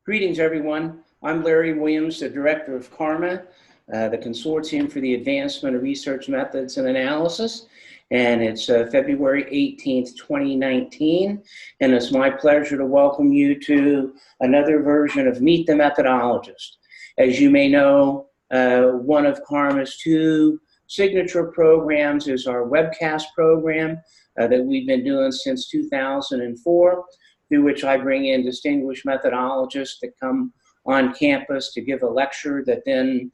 Greetings, everyone. I'm Larry Williams, the Director of CARMA, the Consortium for the Advancement of Research Methods and Analysis. And it's February 18th, 2019. And it's my pleasure to welcome you to another version of Meet the Methodologist. As you may know, one of CARMA's two signature programs is our webcast program that we've been doing since 2004. Through which I bring in distinguished methodologists that come on campus to give a lecture that then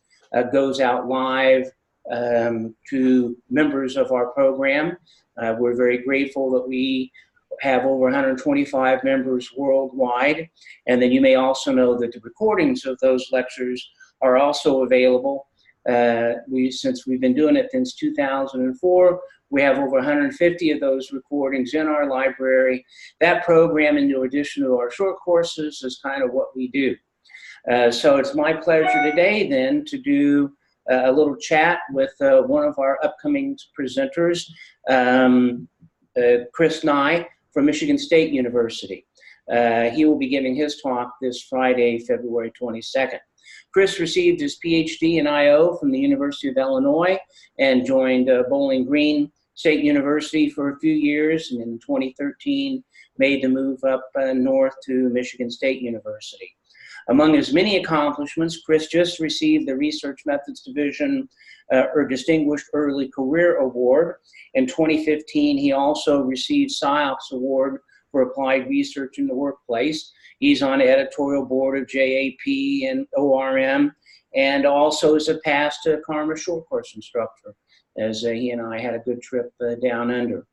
goes out live to members of our program. We're very grateful that we have over 125 members worldwide. And then you may also know that the recordings of those lectures are also available. Since we've been doing it since 2004, we have over 150 of those recordings in our library. That program, in addition to our short courses, is kind of what we do. So it's my pleasure today then to do a little chat with one of our upcoming presenters, Chris Nye from Michigan State University. He will be giving his talk this Friday, February 22nd. Chris received his PhD in IO from the University of Illinois and joined Bowling Green State University for a few years, and in 2013 made the move up north to Michigan State University. Among his many accomplishments, Chris just received the Research Methods Division or Distinguished Early Career Award. In 2015, he also received SciOps Award for Applied Research in the Workplace. He's on the editorial board of JAP and ORM, and also is a past CARMA short course instructor, as he and I had a good trip down under.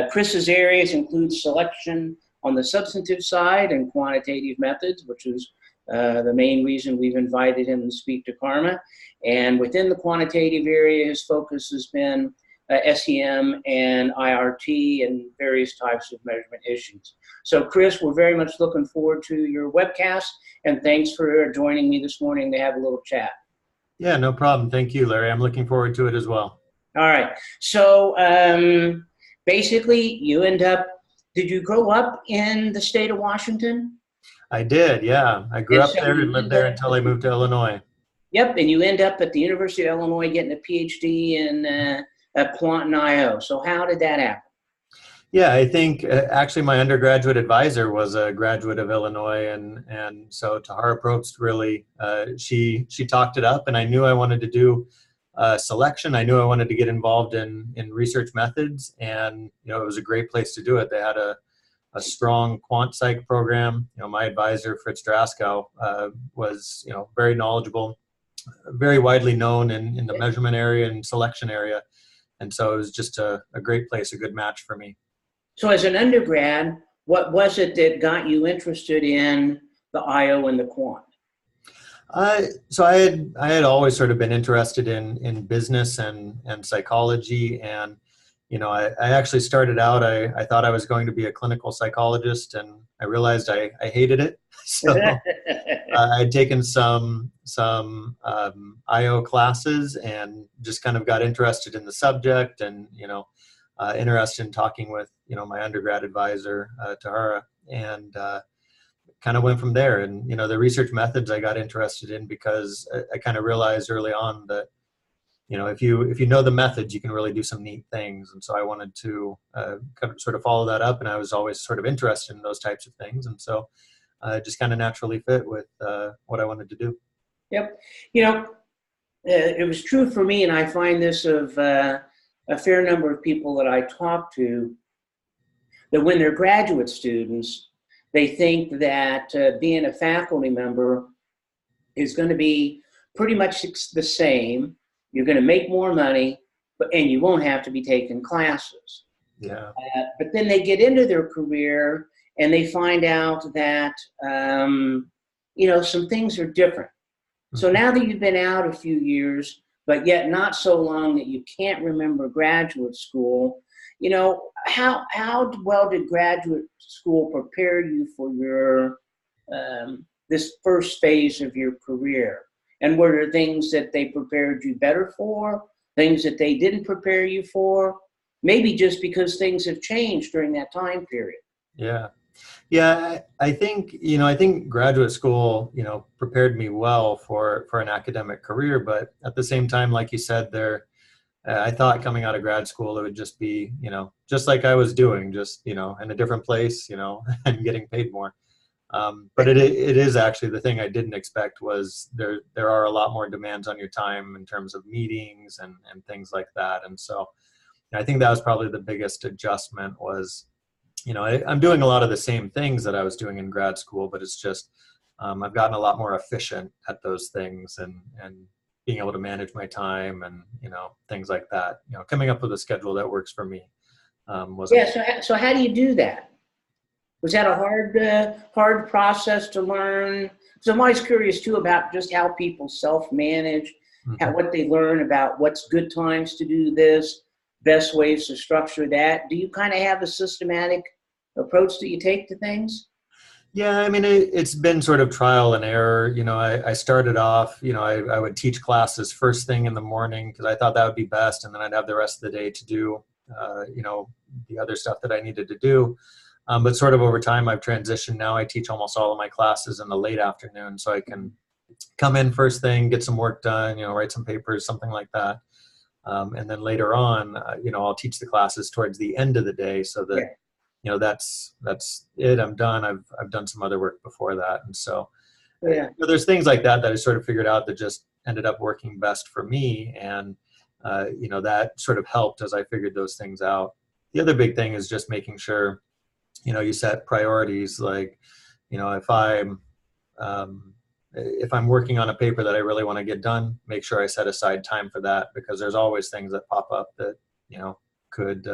Chris's areas include selection on the substantive side and quantitative methods, which is the main reason we've invited him to speak to CARMA. And within the quantitative area, his focus has been SEM and IRT and various types of measurement issues. So Chris, we're very much looking forward to your webcast, and thanks for joining me this morning to have a little chat. Yeah, no problem. Thank you, Larry. I'm looking forward to it as well. All right. So basically, did you grow up in the state of Washington? I did, yeah. I grew up there and lived there until I moved to Illinois. Yep, and you end up at the University of Illinois getting a PhD in quant and IO. So how did that happen? Yeah, I think actually my undergraduate advisor was a graduate of Illinois, and so Tahara Probst really, she talked it up, and I knew I wanted to do selection. I knew I wanted to get involved in research methods, and it was a great place to do it. They had a strong quant psych program. My advisor, Fritz Draskow, was very knowledgeable, very widely known in the measurement area and selection area. And so it was just a great place, a good match for me. So as an undergrad, what was it that got you interested in the IO and the quant? So I had always sort of been interested in business and psychology. And, I actually started out, I thought I was going to be a clinical psychologist, and I realized I hated it. So I'd taken some IO classes and just kind of got interested in the subject, and interested in talking with my undergrad advisor Tahara, and kind of went from there. And the research methods I got interested in because I kind of realized early on that if you know the methods, you can really do some neat things. And so I wanted to kind of sort of follow that up, and I was always sort of interested in those types of things. And so just kind of naturally fit with what I wanted to do. Yep. It was true for me, and I find this of a fair number of people that I talk to, that when they're graduate students, they think that being a faculty member is going to be pretty much the same. You're going to make more money, and you won't have to be taking classes. Yeah. But then they get into their career and they find out that, some things are different. Mm-hmm. So now that you've been out a few years, but yet not so long that you can't remember graduate school, how well did graduate school prepare you for your this first phase of your career? And were there things that they prepared you better for, things that they didn't prepare you for? Maybe just because things have changed during that time period. Yeah. Yeah, I think, I think graduate school, prepared me well for an academic career, but at the same time, like you said, I thought coming out of grad school, it would just be, just like I was doing, just, in a different place, and getting paid more. But it is actually the thing I didn't expect was there are a lot more demands on your time in terms of meetings and things like that. And so I think that was probably the biggest adjustment was, I'm doing a lot of the same things that I was doing in grad school, but it's just, I've gotten a lot more efficient at those things and being able to manage my time and, things like that, coming up with a schedule that works for me. Was Yeah. So how do you do that? Was that a hard process to learn? So I'm always curious too about just how people self-manage, what they learn about what's good times to do this, best ways to structure that. Do you kind of have a systematic approach that you take to things? Yeah, I mean, it's been sort of trial and error. I started off, I would teach classes first thing in the morning because I thought that would be best. And then I'd have the rest of the day to do, the other stuff that I needed to do. But sort of over time, I've transitioned. Now I teach almost all of my classes in the late afternoon. So I can come in first thing, get some work done, write some papers, something like that. And then later on, I'll teach the classes towards the end of the day so that, that's it. I'm done. I've done some other work before that. And so there's things like that I sort of figured out that just ended up working best for me. And, that sort of helped as I figured those things out. The other big thing is just making sure, you set priorities. Like, if I'm working on a paper that I really want to get done, make sure I set aside time for that because there's always things that pop up that, could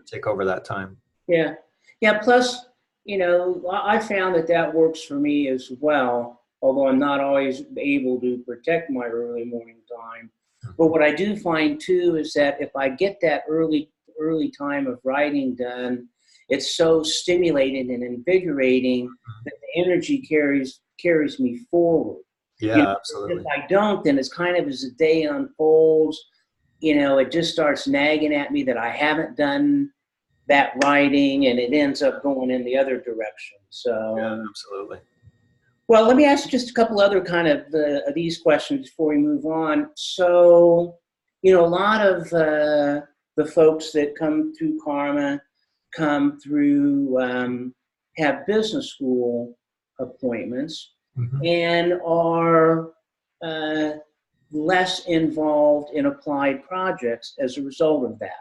take over that time. Yeah. Yeah. Plus, I found that works for me as well, although I'm not always able to protect my early morning time. But what I do find too is that if I get that early time of writing done, it's so stimulating and invigorating that the energy carries me forward. Yeah, absolutely. If I don't, then it's kind of as the day unfolds, it just starts nagging at me that I haven't done that writing, and it ends up going in the other direction. So, yeah, absolutely. Well, let me ask just a couple other kind of these questions before we move on. So, a lot of the folks that come through CARMA come through, have business school appointments and are less involved in applied projects as a result of that.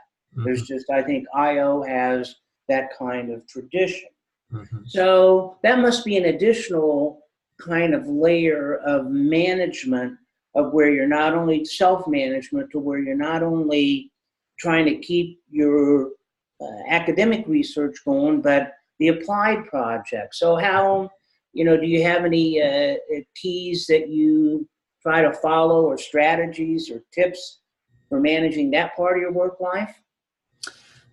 There's just, I think IO has that kind of tradition. So that must be an additional kind of layer of management of where you're not only self-management, to where you're not only trying to keep your academic research going, but the applied project. So how, do you have any keys that you try to follow or strategies or tips for managing that part of your work life?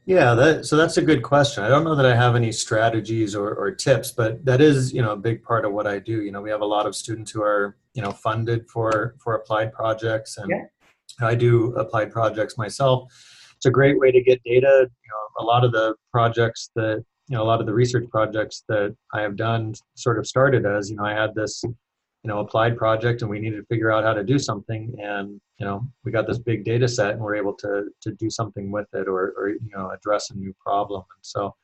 Yeah, so that's a good question. I don't know that I have any strategies or tips, but that is, a big part of what I do. We have a lot of students who are, funded for applied projects, and I do applied projects myself. It's a great way to get data. A lot of the projects that, a lot of the research projects that I have done sort of started as, I had this, applied project and we needed to figure out how to do something. And, we got this big data set and we're able to do something with it or address a new problem. And so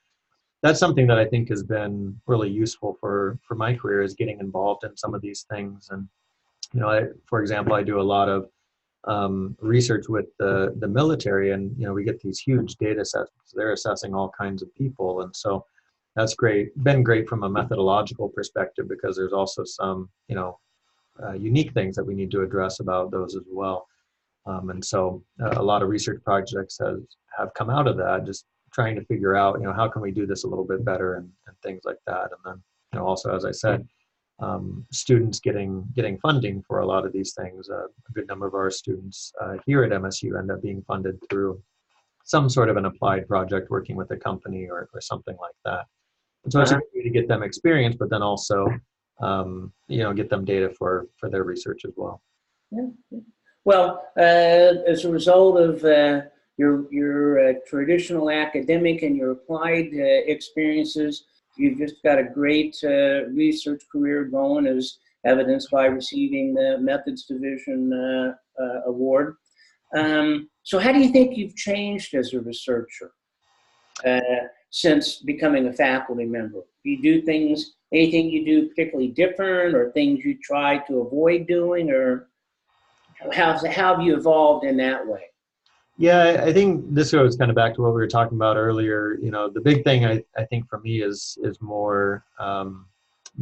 that's something that I think has been really useful for my career, is getting involved in some of these things. And, for example, I do a lot of research with the military, and, we get these huge data sets. They're assessing all kinds of people. And so that's been great from a methodological perspective, because there's also some, unique things that we need to address about those as well. And so a lot of research projects have come out of that, just trying to figure out, how can we do this a little bit better and things like that. And then, also, as I said, students getting funding for a lot of these things. A good number of our students here at MSU end up being funded through some sort of an applied project working with a company or something like that. And so it's a good way to get them experience, but then also, get them data for their research as well. Yeah. Well, as a result of your traditional academic and your applied experiences, You've just got a great research career going, as evidenced by receiving the Methods Division award. So how do you think you've changed as a researcher since becoming a faculty member? Do you do things, anything you do particularly different, or things you try to avoid doing, or how have you evolved in that way? Yeah, I think this goes kind of back to what we were talking about earlier. You know, the big thing I think for me is more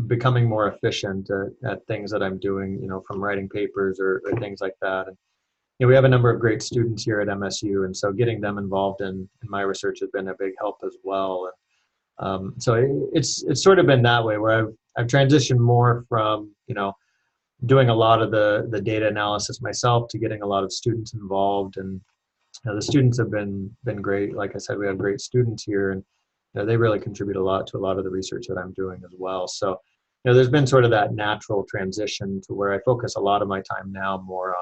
becoming more efficient at things that I'm doing, you know, from writing papers or things like that. And, you know, we have a number of great students here at MSU, and so getting them involved in my research has been a big help as well. And so it's sort of been that way where I've transitioned more from, you know, doing a lot of the data analysis myself to getting a lot of students involved. And the students have been great. Like I said, we have great students here, and you know, they really contribute a lot to a lot of the research that I'm doing as well. So, you know, there's been sort of that natural transition to where I focus a lot of my time now more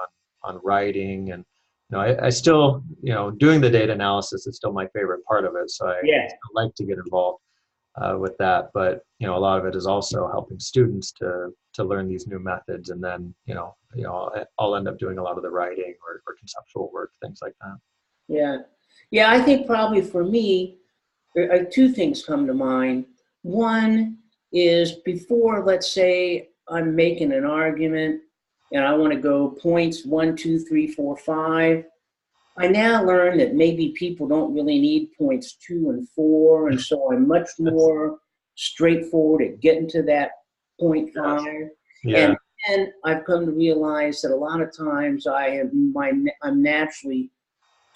on writing. And you know, I still, you know, doing the data analysis is still my favorite part of it. So I still like to get involved with that. But you know, a lot of it is also helping students to learn these new methods, and then you know, I'll end up doing a lot of the writing or conceptual work, things like that. Yeah. I think probably for me, two things come to mind. One is, before, let's say I'm making an argument and I want to go points 1, 2, 3, 4, 5. I now learn that maybe people don't really need points 2 and 4, and so I'm much more straightforward at getting to that point 5. Yeah. And I've come to realize that a lot of times I'm naturally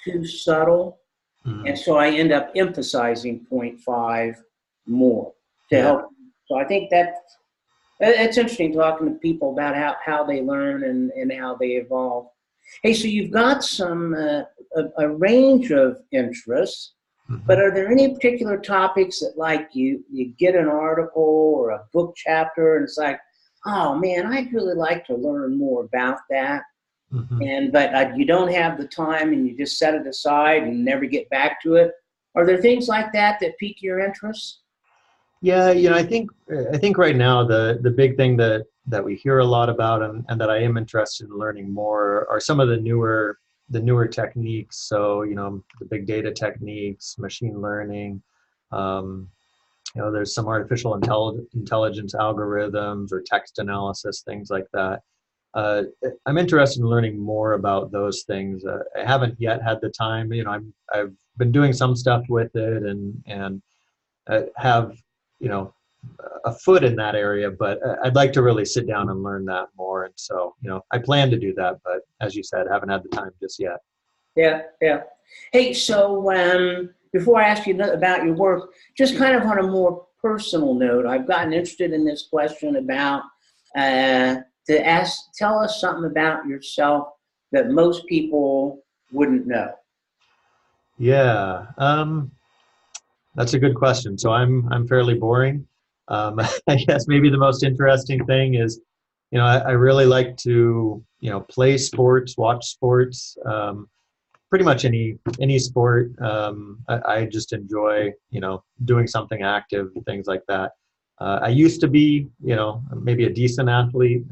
too subtle, and so I end up emphasizing point 5 more to help. So I think that's interesting, talking to people about how they learn and how they evolve. Hey, so you've got some a range of interests, but are there any particular topics that, like, you get an article or a book chapter and it's like, oh man, I'd really like to learn more about that, but you don't have the time and you just set it aside and never get back to it? Are there things like that pique your interest? Yeah, you know, I think right now the big thing that we hear a lot about, and that I am interested in learning more, are some of the newer techniques. So, you know, the big data techniques, machine learning. You know, there's some artificial intelligence algorithms or text analysis, things like that. I'm interested in learning more about those things. I haven't yet had the time. You know, I've been doing some stuff with it, and have, you know, a foot in that area, but I'd like to really sit down and learn that more. And so, you know, I plan to do that, but as you said, haven't had the time just yet. Yeah. Hey, so before I ask you about your work, just kind of on a more personal note, I've gotten interested in this question about tell us something about yourself that most people wouldn't know. Yeah, that's a good question. So I'm fairly boring. I guess maybe the most interesting thing is, you know, I really like to, you know, play sports, watch sports, pretty much any sport. I just enjoy, you know, doing something active, things like that. I used to be, you know, maybe a decent athlete.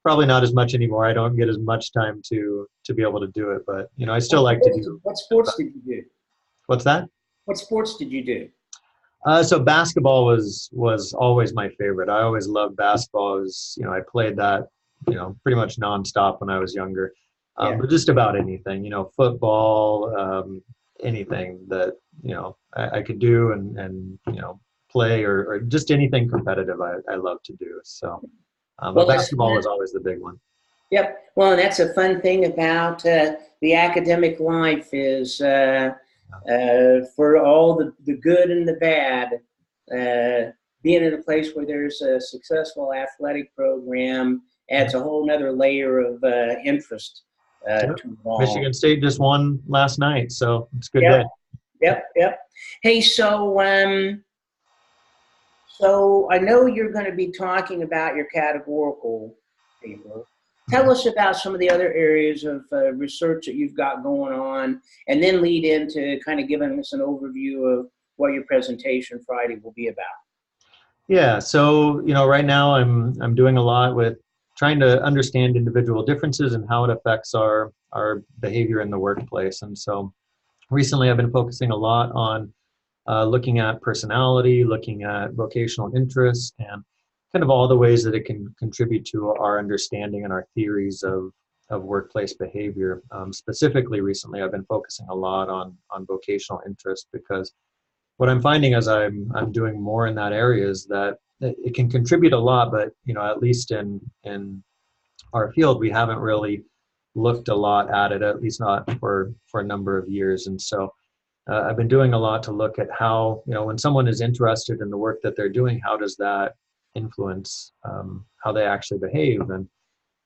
Probably not as much anymore. I don't get as much time to be able to do it, but you know, I still like to do. What sports did you do? What's that? What sports did you do? So basketball was always my favorite. I always loved basketball. You know, I played that, you know, pretty much nonstop when I was younger. But just about anything, you know, football, anything that, you know, I could do and you know, play or just anything competitive I love to do. So but basketball was always the big one. Yep. Well, and that's a fun thing about the academic life is for all the good and the bad, being in a place where there's a successful athletic program adds a whole nother layer of interest to all. Michigan State just won last night, so it's a good day. Yep. Hey, so I know you're going to be talking about your categorical paper. Tell us about some of the other areas of research that you've got going on, and then lead into kind of giving us an overview of what your presentation Friday will be about. Yeah, so right now I'm doing a lot with trying to understand individual differences and how it affects our behavior in the workplace. And so recently I've been focusing a lot on looking at personality, looking at vocational interest, and kind of all the ways that it can contribute to our understanding and our theories of workplace behavior. Specifically recently I've been focusing a lot on vocational interest, because what I'm finding as I'm doing more in that area is that it can contribute a lot, but at least in our field we haven't really looked a lot at it, at least not for a number of years. And so I've been doing a lot to look at how, when someone is interested in the work that they're doing, how does that influence how they actually behave. And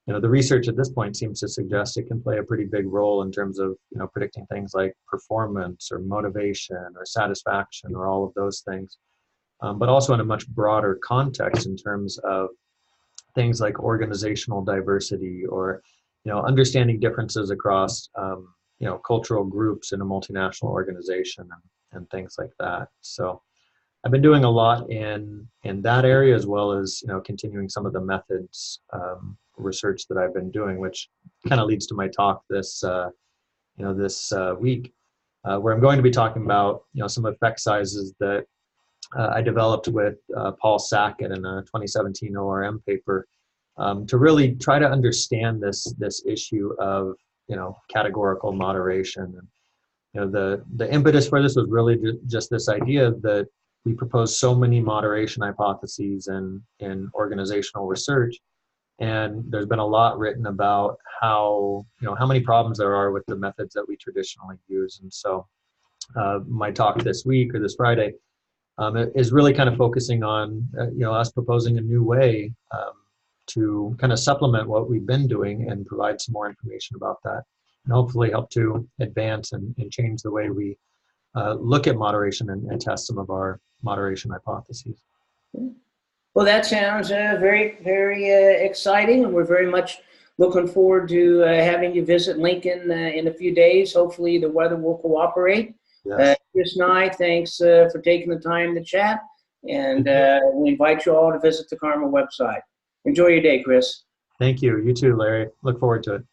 the research at this point seems to suggest it can play a pretty big role in terms of predicting things like performance or motivation or satisfaction or all of those things, but also in a much broader context in terms of things like organizational diversity, or understanding differences across cultural groups in a multinational organization, and things like that. So I've been doing a lot in that area, as well as continuing some of the methods research that I've been doing, which kind of leads to my talk this week, where I'm going to be talking about some effect sizes that I developed with Paul Sackett in a 2017 ORM paper, to really try to understand this issue of categorical moderation. And the impetus for this was really just this idea that we propose so many moderation hypotheses in organizational research, and there's been a lot written about how many problems there are with the methods that we traditionally use. And so my talk this week, or this Friday, is really kind of focusing on us proposing a new way to kind of supplement what we've been doing and provide some more information about that, and hopefully help to advance and change the way we look at moderation and test some of our moderation hypotheses. Well, that sounds very, very exciting, and we're very much looking forward to having you visit Lincoln in a few days. Hopefully the weather will cooperate. Yes. Chris Nye, thanks for taking the time to chat, and we invite you all to visit the CARMA website. Enjoy your day, Chris. Thank you. You too, Larry. Look forward to it.